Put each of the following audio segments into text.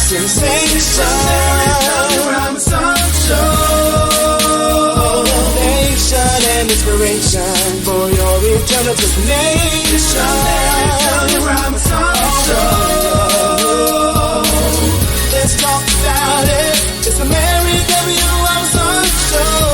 Sensation. Nation and inspiration for your eternal destination. Let's talk about it. It's the Mary W. Robinson Show.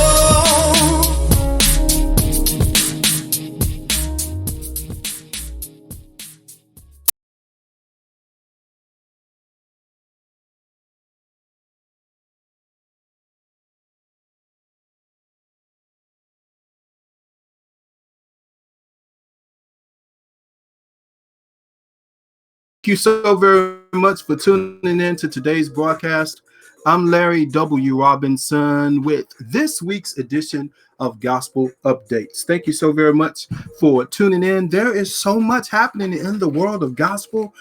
Thank you so very much for tuning in to today's broadcast. I'm Larry W. Robinson with this week's edition of Gospel Updates. Thank you so very much for tuning in. There is so much happening in the world of gospel.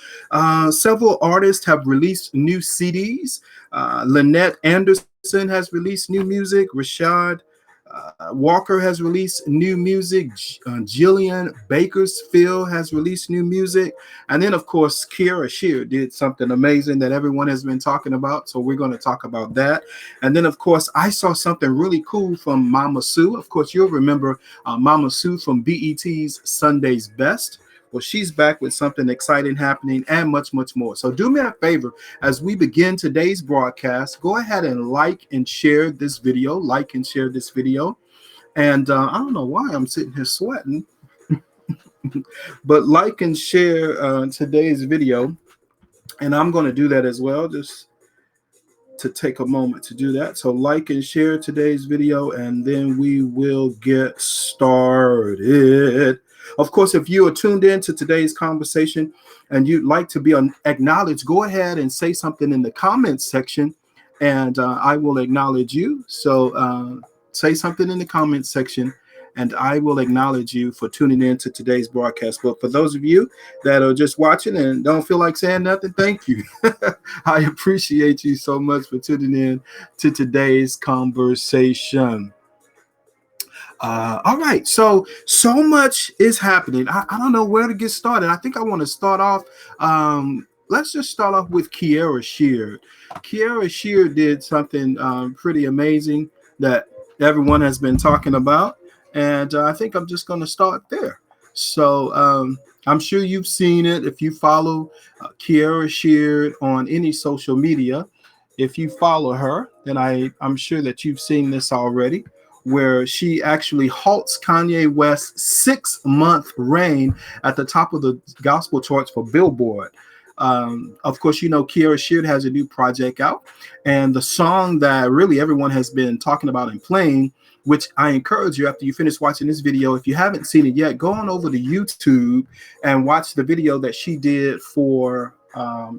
Several artists have released new CDs. Lynette Anderson has released new music. Rasheed Walker has released new music. Jillian Baskerville has released new music. And then, of course, Kierra Sheard did something amazing that everyone has been talking about. So we're going to talk about that. And then, of course, I saw something really cool from Mama Sue. Of course, you'll remember Mama Sue from BET's Sunday's Best. Well, she's back with something exciting happening and much, much more. So do me a favor as we begin today's broadcast. Go ahead and like and share this video. Like and share this video. And I don't know why I'm sitting here sweating, but like and share today's video. And I'm going to do that as well, just to take a moment to do that. So like and share today's video, and then we will get started. Of course, if you are tuned in to today's conversation and you'd like to be acknowledged, go ahead and say something in the comments section, and I will acknowledge you. So say something in the comments section, and I will acknowledge you for tuning in to today's broadcast. But for those of you that are just watching and don't feel like saying nothing, thank you. I appreciate you so much for tuning in to today's conversation. All right, so much is happening. I don't know where to get started. I think I want to start off. Let's just start off with Kierra Sheard. Kierra Sheard did something pretty amazing that everyone has been talking about, and I think I'm just going to start there. So I'm sure you've seen it if you follow Kierra Sheard on any social media. If you follow her, then I'm sure that you've seen this already, where she actually halts Kanye West's 6-month reign at the top of the gospel charts for Billboard. Of course, you know, Kierra Sheard has a new project out, and the song that really everyone has been talking about and playing, which I encourage you after you finish watching this video, if you haven't seen it yet, go on over to YouTube and watch the video that she did for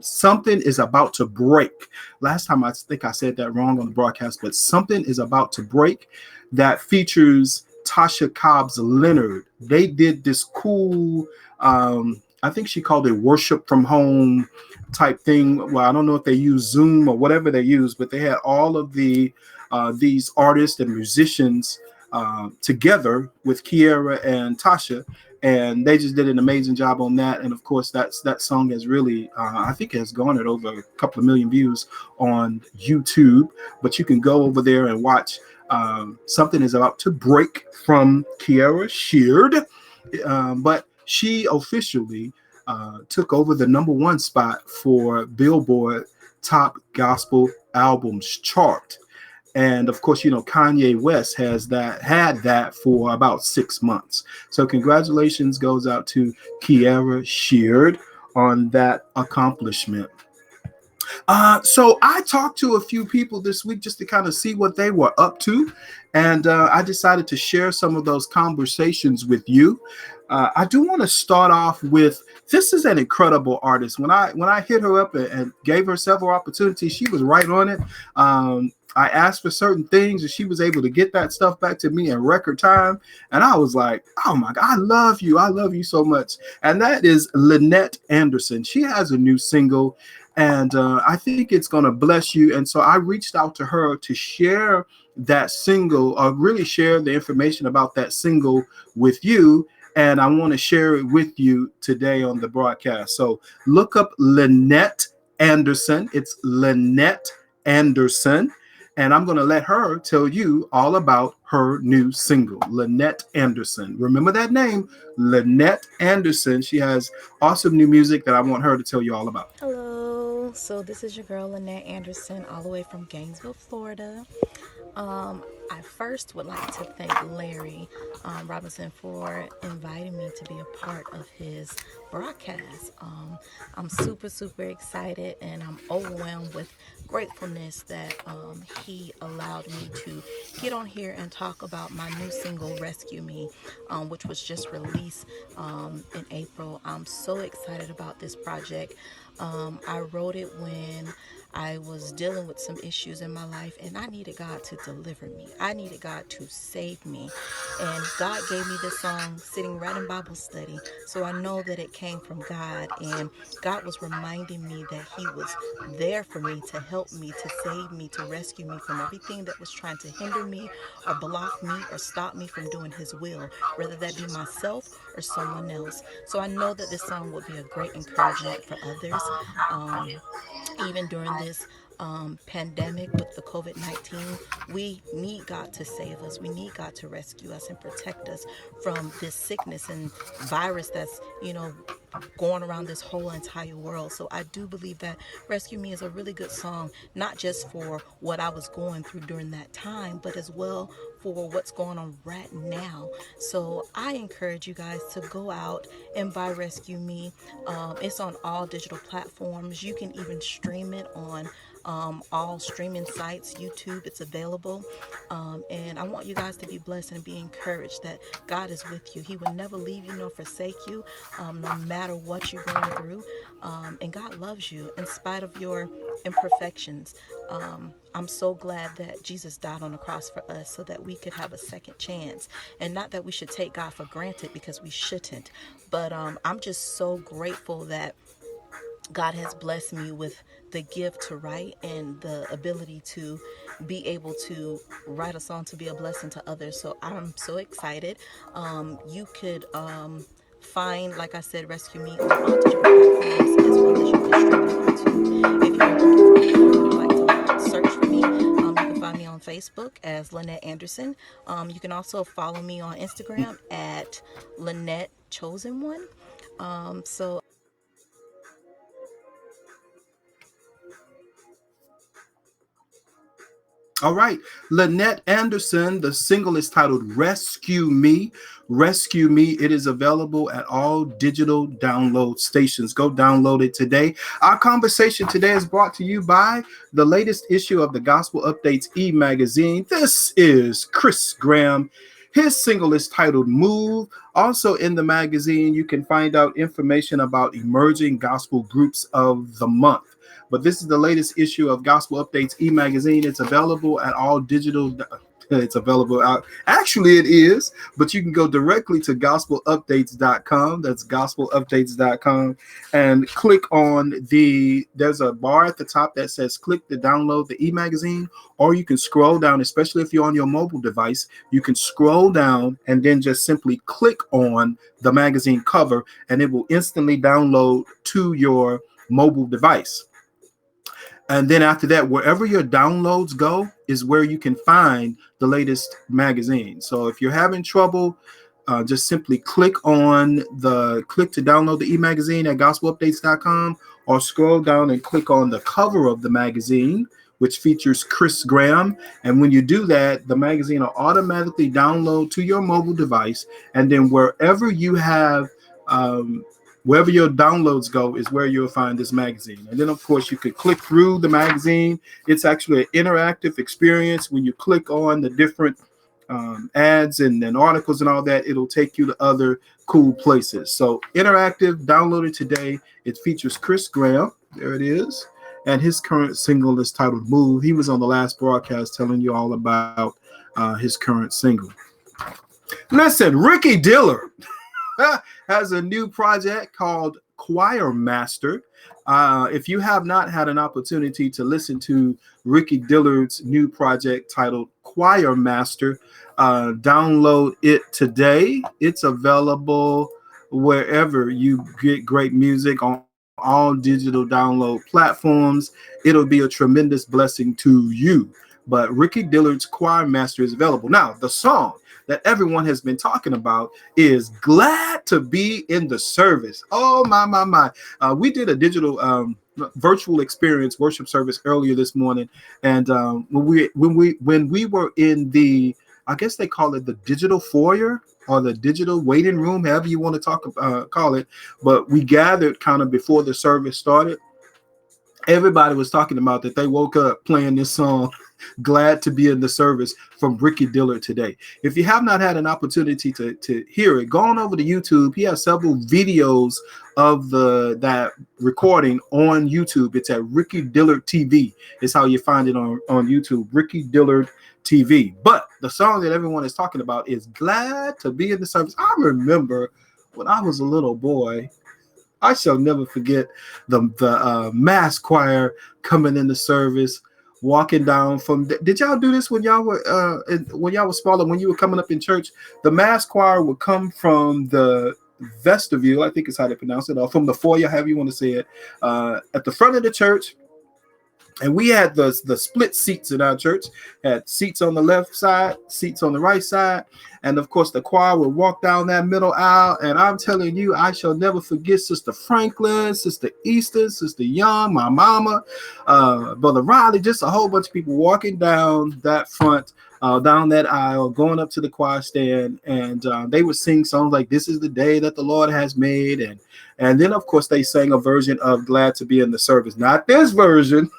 Something Is About to Break. Last time I think I said that wrong on the broadcast, but Something Is About to Break, that features Tasha Cobbs Leonard. They did this cool, I think she called it worship from home type thing. Well, I don't know if they use Zoom or whatever they use, but they had all of these artists and musicians together with Kierra and Tasha, and they just did an amazing job on that. And of course, that song has really, I think it has garnered over a couple of million views on YouTube, but you can go over there and watch Something Is About to Break from Kierra Sheard. But she officially took over the #1 spot for Billboard Top Gospel Albums chart. And of course, you know, Kanye West had that for about 6 months. So congratulations goes out to Kierra Sheard on that accomplishment. So I talked to a few people this week just to kind of see what they were up to. And I decided to share some of those conversations with you. I do want to start off with, this is an incredible artist. When I hit her up and gave her several opportunities, she was right on it. I asked for certain things and she was able to get that stuff back to me in record time. And I was like, oh my God, I love you. I love you so much. And that is Lynette Anderson. She has a new single, and I think it's going to bless you. And so I reached out to her to share that single, or really share the information about that single with you. And I want to share it with you today on the broadcast. So look up Lynette Anderson. It's Lynette Anderson. And I'm going to let her tell you all about her new single, Lynette Anderson. Remember that name, Lynette Anderson. She has awesome new music that I want her to tell you all about. Hello, so this is your girl Lynette Anderson, all the way from Gainesville, Florida. I first would like to thank Larry Robinson for inviting me to be a part of his broadcast. I'm super excited, and I'm overwhelmed with gratefulness that he allowed me to get on here and talk about my new single, Rescue Me, which was just released in April. I'm so excited about this project. I wrote it when I was dealing with some issues in my life, and I needed God to deliver me. I needed God to save me. And God gave me this song sitting right in Bible study. So I know that it came from God. And God was reminding me that He was there for me, to help me, to save me, to rescue me from everything that was trying to hinder me or block me or stop me from doing His will, whether that be myself or someone else. So I know that this song will be a great encouragement for others. Even during this pandemic with the COVID-19, we need God to save us. We need God to rescue us and protect us from this sickness and virus that's, going around this whole entire world. So I do believe that Rescue Me is a really good song, not just for what I was going through during that time, but as well for what's going on right now. So I encourage you guys to go out and buy Rescue Me. It's on all digital platforms. You can even stream it on all streaming sites, YouTube. It's available. And I want you guys to be blessed and be encouraged that God is with you. He will never leave you nor forsake you, no matter what you're going through. And God loves you in spite of your imperfections. I'm so glad that Jesus died on the cross for us so that we could have a second chance. And not that we should take God for granted, because we shouldn't. But I'm just so grateful that God has blessed me with the gift to write and the ability to be able to write a song to be a blessing to others. So I'm so excited. You could find, like I said, Rescue Me on all digital platforms, as well as you can stream it on YouTube. If you're looking for me or you would like to search for me, you can find me on Facebook as Lynette Anderson. You can also follow me on Instagram at Lynette Chosen One. So All right, Lynette Anderson, the single is titled Rescue Me. Rescue Me. It is available at all digital download stations. Go download it today. Our conversation today is brought to you by the latest issue of the Gospel Updates e-magazine. This is Chris Graham. His single is titled Move. Also in the magazine, you can find out information about emerging gospel groups of the month. But this is the latest issue of Gospel Updates e-magazine. It's available at all digital. It's available out. Actually, it is, but you can go directly to gospelupdates.com. That's gospelupdates.com and click on there's a bar at the top that says click to download the e-magazine, or you can scroll down, especially if you're on your mobile device. You can scroll down and then just simply click on the magazine cover, and it will instantly download to your mobile device. And then after that, wherever your downloads go is where you can find the latest magazine. So if you're having trouble, just simply click to download the e-magazine at gospelupdates.com, or scroll down and click on the cover of the magazine, which features Chris Graham. And when you do that, the magazine will automatically download to your mobile device. And then wherever you have wherever your downloads go is where you'll find this magazine. And then, of course, you could click through the magazine. It's actually an interactive experience. When you click on the different ads and articles and all that, it'll take you to other cool places. So interactive, download it today. It features Chris Graham. There it is. And his current single is titled Move. He was on the last broadcast telling you all about his current single. Listen, Ricky Diller has a new project called Choir Master. If you have not had an opportunity to listen to Ricky Dillard's new project titled Choir Master, download it today. It's available wherever you get great music, on all digital download platforms. It'll be a tremendous blessing to you. But Ricky Dillard's Choir Master is available. Now, the song that everyone has been talking about is Glad to Be in the Service. Oh, my. We did a digital virtual experience worship service earlier this morning. And when we were in the, I guess they call it the digital foyer or the digital waiting room, however you want to call it. But we gathered kind of before the service started. Everybody was talking about that they woke up playing this song, Glad to Be in the Service, from Ricky Dillard today. If you have not had an opportunity to hear it, go on over to YouTube. He has several videos of that recording on YouTube. It's at Ricky Dillard TV. Is how you find it on YouTube, Ricky Dillard TV. But the song that everyone is talking about is Glad to Be in the Service. I remember when I was a little boy, I shall never forget the mass choir coming in the service, walking down from. Did y'all do this when y'all were smaller? When you were coming up in church, the mass choir would come from the vestibule, I think is how they pronounce it, or from the foyer, however you want to say it, at the front of the church. And we had the split seats in our church, had seats on the left side, seats on the right side. And of course, the choir would walk down that middle aisle. And I'm telling you, I shall never forget Sister Franklin, Sister Easton, Sister Young, my mama, Brother Riley, just a whole bunch of people walking down that front, down that aisle, going up to the choir stand. And they would sing songs like This Is the Day That the Lord Has Made. And then, of course, they sang a version of Glad to Be in the Service. Not this version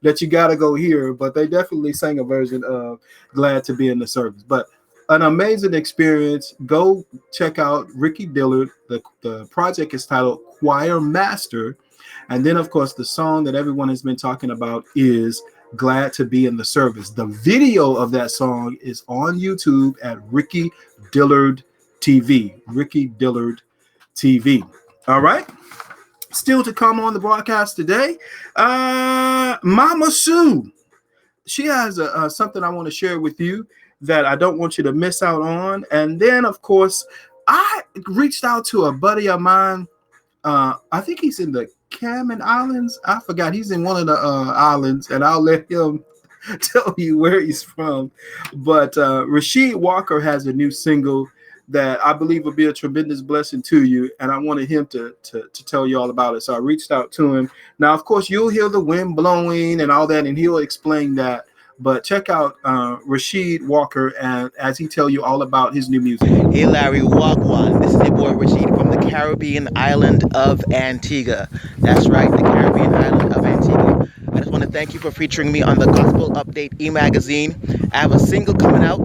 that you got to go hear, but they definitely sang a version of Glad to Be in the Service. But an amazing experience. Go check out Ricky Dillard. The project is titled Choir Master. And then, of course, the song that everyone has been talking about is Glad to Be in the Service. The video of that song is on YouTube at Ricky Dillard TV. Ricky Dillard TV. All right. Still to come on the broadcast today, Mama Sue. She has something I want to share with you that I don't want you to miss out on. And then, of course, I reached out to a buddy of mine. I think he's in the Cayman Islands. I forgot. He's in one of the islands, and I'll let him tell you where he's from. But Rasheed Walker has a new single that I believe will be a tremendous blessing to you, and I wanted him to tell you all about it. So I reached out to him. Now, of course, you'll hear the wind blowing and all that, and he'll explain that. But check out Rasheed Walker, and as he tell you all about his new music. Hey Larry, Wagwan. This is your boy Rasheed from the Caribbean island of Antigua. That's right, the Caribbean island of Antigua. I just want to thank you for featuring me on the Gospel Update e-magazine. I have a single coming out.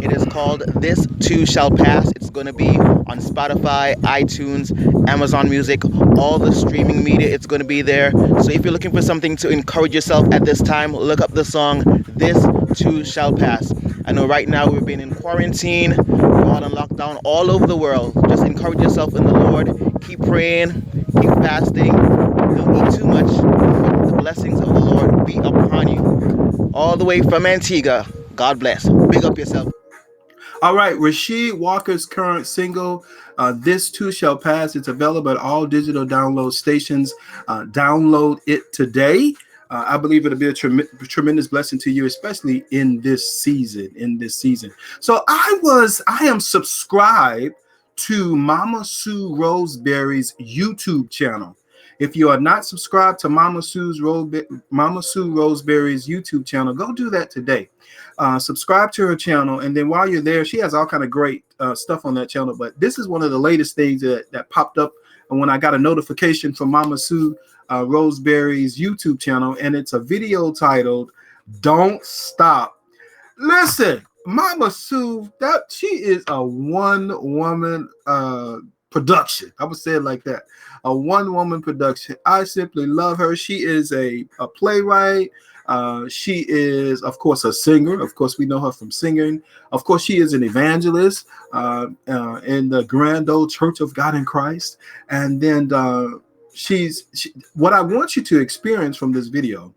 It is called This Too Shall Pass. It's going to be on Spotify, iTunes, Amazon Music, all the streaming media. It's going to be there. So if you're looking for something to encourage yourself at this time, look up the song This Too Shall Pass. I know right now we've been in quarantine, we're all in lockdown all over the world. Just encourage yourself in the Lord. Keep praying, keep fasting. Don't eat too much. The blessings of the Lord be upon you. All the way from Antigua. God bless. Big up yourself. All right, Rasheed Walker's current single, This Too Shall Pass. It's available at all digital download stations. Download it today. I believe it'll be a tremendous blessing to you, especially in this season. So I am subscribed to Mama Sue Roseberry's YouTube channel. If you are not subscribed to Mama Sue Roseberry's YouTube channel, go do that today. Subscribe to her channel, and then while you're there, she has all kind of great stuff on that channel. But this is one of the latest things that popped up, and when I got a notification from Mama Sue Roseberry's YouTube channel, and it's a video titled "Don't Stop." Listen, Mama Sue, that she is a one-woman production. I would say it like that. A one-woman production. I simply love her. She is a playwright. She is, of course, a singer. Of course, we know her from singing. Of course, she is an evangelist in the Grand Old Church of God in Christ. And then what I want you to experience from this video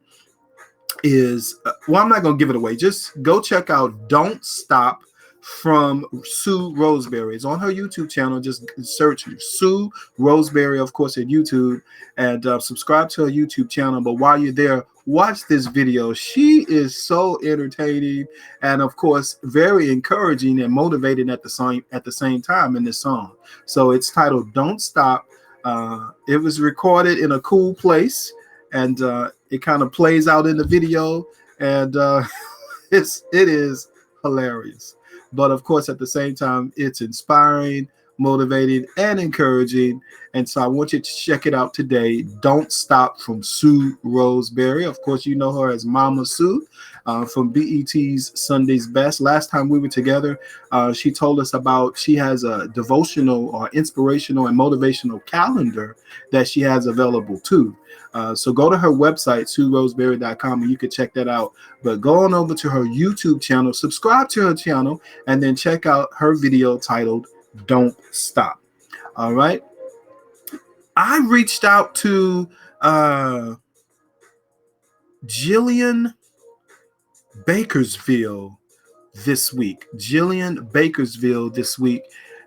is, well, I'm not going to give it away. Just go check out Don't Stop from Sue Roseberry. It's on her YouTube channel. Just search Sue Roseberry, of course, at YouTube, and subscribe to her YouTube channel. But while you're there, watch this video. She is so entertaining and, of course, very encouraging and motivating at the same time in this song. So it's titled "Don't Stop." It was recorded in a cool place, and it kind of plays out in the video, and it is hilarious. But of course, at the same time, it's inspiring, motivating, and encouraging. And so I want you to check it out today. Don't Stop from Sue Roseberry. Of course, you know her as Mama Sue from BET's Sunday's Best. Last time we were together, she told us about she has a devotional or inspirational and motivational calendar that she has available too. So go to her website, SueRoseberry.com, and you can check that out. But go on over to her YouTube channel, subscribe to her channel, and then check out her video titled "Don't Stop." All right. I reached out to Jillian Bakersville this week.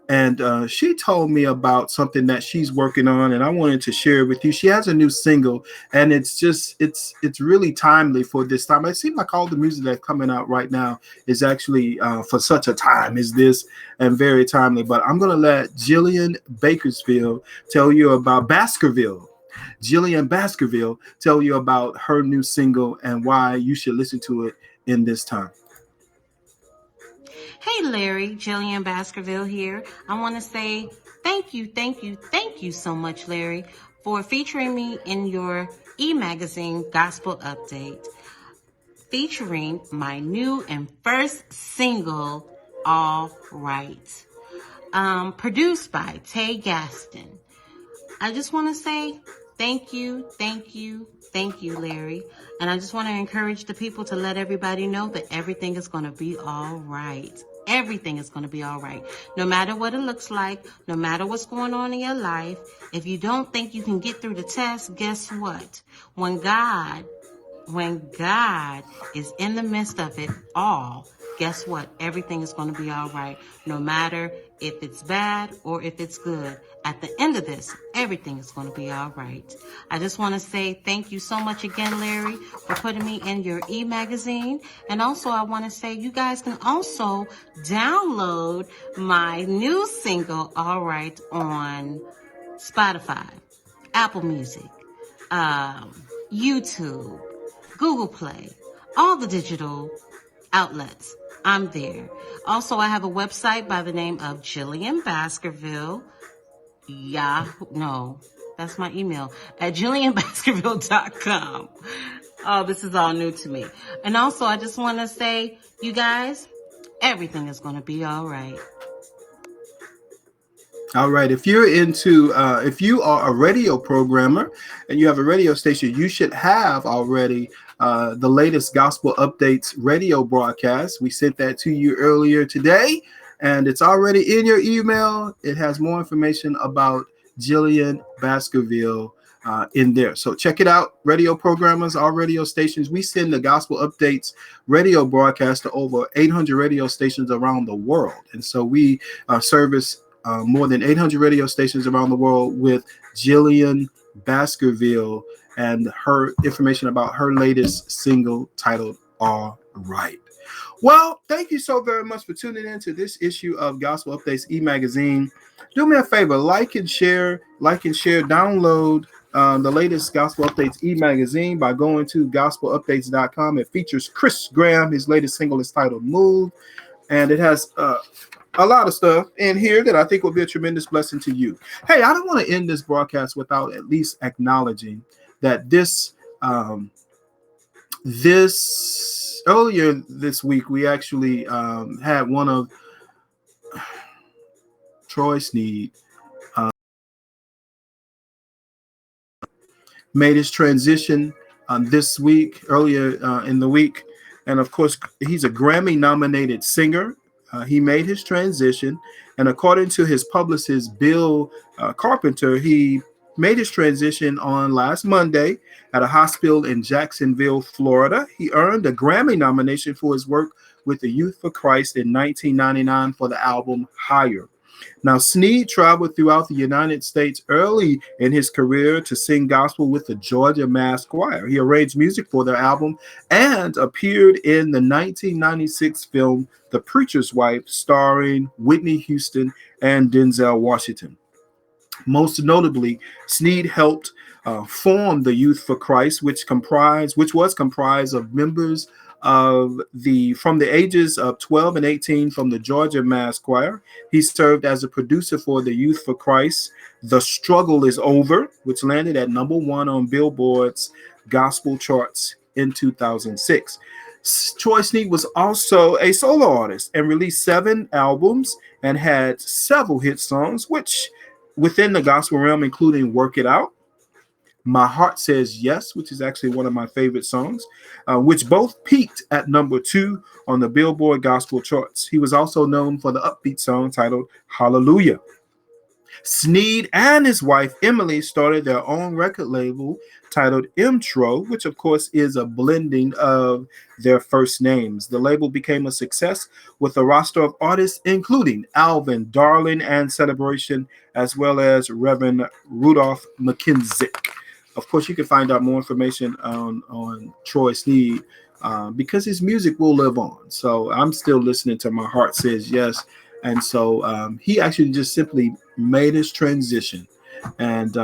And she told me about something that she's working on, and I wanted to share it with you. She has a new single, and it's really timely for this time. It seems like all the music that's coming out right now is actually for such a time as this, and very timely. But I'm going to let Jillian Bakersville tell you about Baskerville. Jillian Baskerville tell you about her new single and why you should listen to it in this time. Hey Larry, Jillian Baskerville here. I want to say thank you so much, Larry, for featuring me in your e-magazine Gospel Update, featuring my new and first single, All Right, produced by Tay Gaston. I just want to say thank you, Larry. And I just want to encourage the people to let everybody know that everything is going to be all right. Everything is going to be all right. No matter what it looks like, no matter what's going on in your life, if you don't think you can get through the test, guess what? When God is in the midst of it all, guess what? Everything is going to be all right. No matter if it's bad or if it's good. At the end of this, everything is going to be all right. I just want to say thank you so much again, Larry, for putting me in your e-magazine. And also, I want to say you guys can also download my new single, All Right, on Spotify, Apple Music, YouTube, Google Play, all the digital outlets. I'm there. Also, I have a website by the name of Jillian Baskerville. That's my email at JillianBaskerville.com. Oh, this is all new to me. And also, I just want to say, you guys, everything is going to be all right. All right. If you are a radio programmer and you have a radio station, you should have already the latest Gospel Updates radio broadcast. We sent that to you earlier today, and it's already in your email. It has more information about Jillian Baskerville in there. So check it out. Radio programmers, all radio stations. We send the Gospel Updates radio broadcast to over 800 radio stations around the world. And so we service more than 800 radio stations around the world with Jillian Baskerville and her information about her latest single titled All Right. Well, thank you so very much for tuning in to this issue of Gospel Updates e-magazine. Do me a favor, like and share, download the latest Gospel Updates e-magazine by going to gospelupdates.com. It features Chris Graham. His latest single is titled Move, and it has a lot of stuff in here that I think will be a tremendous blessing to you. Hey, I don't want to end this broadcast without at least acknowledging that this earlier this week, we actually had one of Troy Sneed made his transition this week, earlier in the week. And of course, he's a Grammy-nominated singer. He made his transition. And according to his publicist, Bill Carpenter, he made his transition on last Monday at a hospital in Jacksonville, Florida. He earned a Grammy nomination for his work with the Youth for Christ in 1999 for the album Higher. Now, Sneed traveled throughout the United States early in his career to sing gospel with the Georgia Mass Choir. He arranged music for their album and appeared in the 1996 film The Preacher's Wife, starring Whitney Houston and Denzel Washington. Most notably, Sneed helped form the Youth for Christ, which was comprised of members from the ages of 12 and 18 from the Georgia Mass Choir. He served as a producer for the Youth for Christ, The Struggle Is Over, which landed at #1 on Billboard's gospel charts in 2006. Troy Sneed was also a solo artist and released 7 albums and had several hit songs, which within the gospel realm, including Work It Out, My Heart Says Yes, which is actually one of my favorite songs, which both peaked at #2 on the Billboard gospel charts. He was also known for the upbeat song titled Hallelujah. Sneed and his wife Emily started their own record label titled Intro, which of course is a blending of their first names. The label became a success with a roster of artists including Alvin, Darling, and Celebration, as well as Reverend Rudolph McKenzie. Of course, you can find out more information on Troy Sneed because his music will live on. So I'm still listening to My Heart Says Yes. And so he actually just simply made his transition. And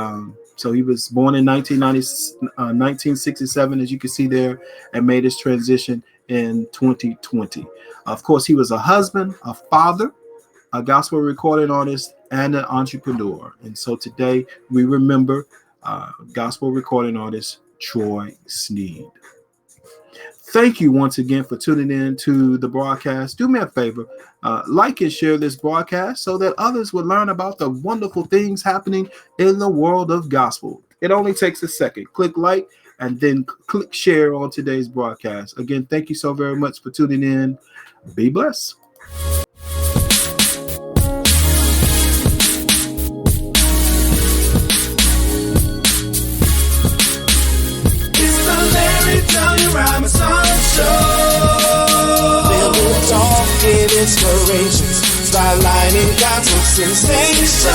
so he was born in 1967, as you can see there, and made his transition in 2020. Of course, he was a husband, a father, a gospel recording artist, and an entrepreneur. And so today we remember gospel recording artist Troy Sneed. Thank you once again for tuning in to the broadcast. Do me a favor, like and share this broadcast so that others will learn about the wonderful things happening in the world of gospel. It only takes a second. Click like and then click share on today's broadcast. Again, thank you so very much for tuning in. Be blessed. Rhyme song show. Little talk and inspirations, spotlighting gospel sensation.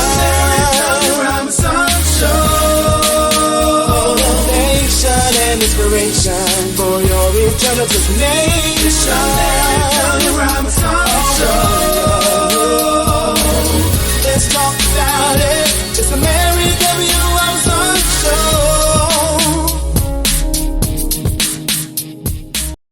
Rhyme song show. Motivation and inspiration for your eternal destination.